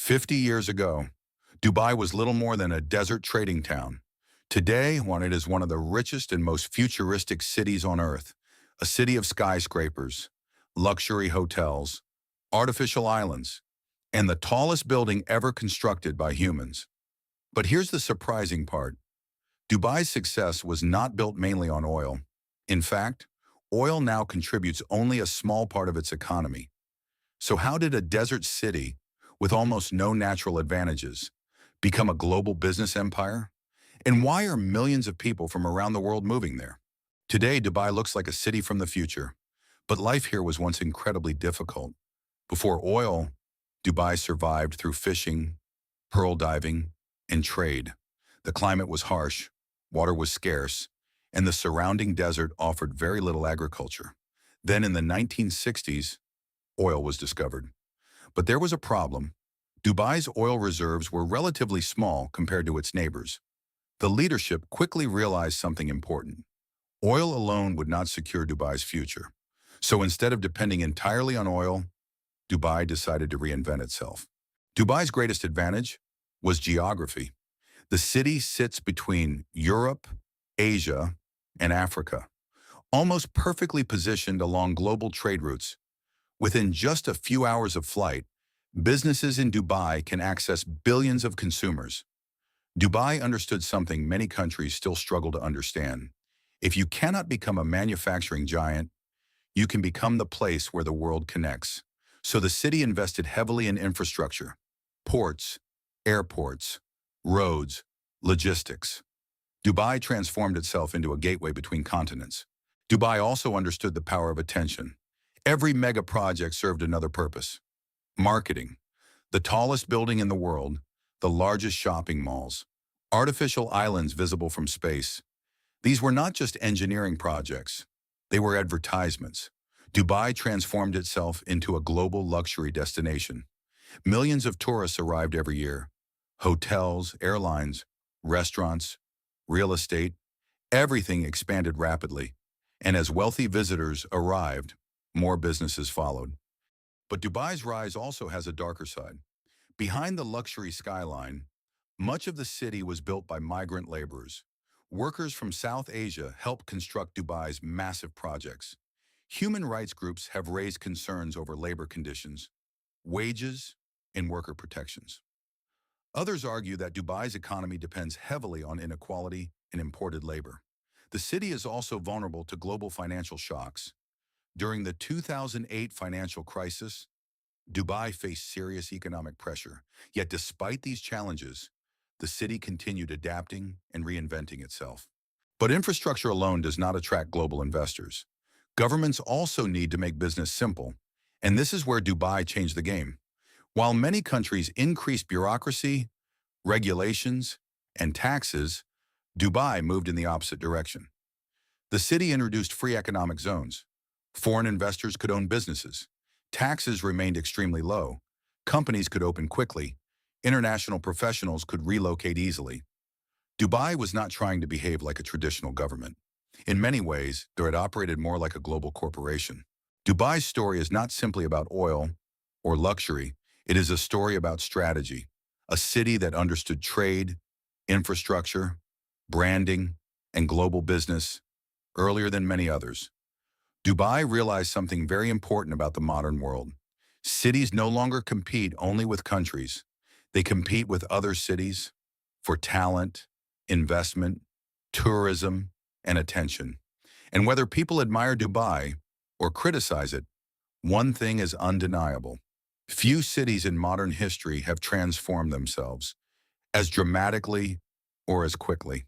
50 years ago, Dubai was little more than a desert trading town. Today, it is one of the richest and most futuristic cities on Earth, a city of skyscrapers, luxury hotels, artificial islands, and the tallest building ever constructed by humans. But here's the surprising part. Dubai's success was not built mainly on oil. In fact, oil now contributes only a small part of its economy. So how did a desert city, with almost no natural advantages, become a global business empire? And why are millions of people from around the world moving there? Today, Dubai looks like a city from the future, but life here was once incredibly difficult. Before oil, Dubai survived through fishing, pearl diving, and trade. The climate was harsh, water was scarce, and the surrounding desert offered very little agriculture. Then in the 1960s, oil was discovered. But there was a problem. Dubai's oil reserves were relatively small compared to its neighbors. The leadership quickly realized something important. Oil alone would not secure Dubai's future. So instead of depending entirely on oil, Dubai decided to reinvent itself. Dubai's greatest advantage was geography. The city sits between Europe, Asia, and Africa, almost perfectly positioned along global trade routes. Within just a few hours of flight, businesses in Dubai can access billions of consumers. Dubai understood something many countries still struggle to understand. If you cannot become a manufacturing giant, you can become the place where the world connects. So the city invested heavily in infrastructure, ports, airports, roads, logistics. Dubai transformed itself into a gateway between continents. Dubai also understood the power of attention. Every mega project served another purpose. Marketing, the tallest building in the world, the largest shopping malls, artificial islands visible from space. These were not just engineering projects. They were advertisements. Dubai transformed itself into a global luxury destination. Millions of tourists arrived every year. Hotels, airlines, restaurants, real estate, everything expanded rapidly. And as wealthy visitors arrived, more businesses followed. But Dubai's rise also has a darker side. Behind the luxury skyline, much of the city was built by migrant laborers. Workers from South Asia helped construct Dubai's massive projects. Human rights groups have raised concerns over labor conditions, wages, and worker protections. Others argue that Dubai's economy depends heavily on inequality and imported labor. The city is also vulnerable to global financial shocks. During the 2008 financial crisis, Dubai faced serious economic pressure. Yet despite these challenges, the city continued adapting and reinventing itself. But infrastructure alone does not attract global investors. Governments also need to make business simple, and this is where Dubai changed the game. While many countries increased bureaucracy, regulations, and taxes, Dubai moved in the opposite direction. The city introduced free economic zones. Foreign investors could own businesses. Taxes remained extremely low. Companies could open quickly. International professionals could relocate easily. Dubai was not trying to behave like a traditional government. In many ways, it operated more like a global corporation. Dubai's story is not simply about oil or luxury. It is a story about strategy, a city that understood trade, infrastructure, branding, and global business earlier than many others. Dubai realized something very important about the modern world. Cities no longer compete only with countries. They compete with other cities for talent, investment, tourism, and attention. And whether people admire Dubai or criticize it, one thing is undeniable. Few cities in modern history have transformed themselves as dramatically or as quickly.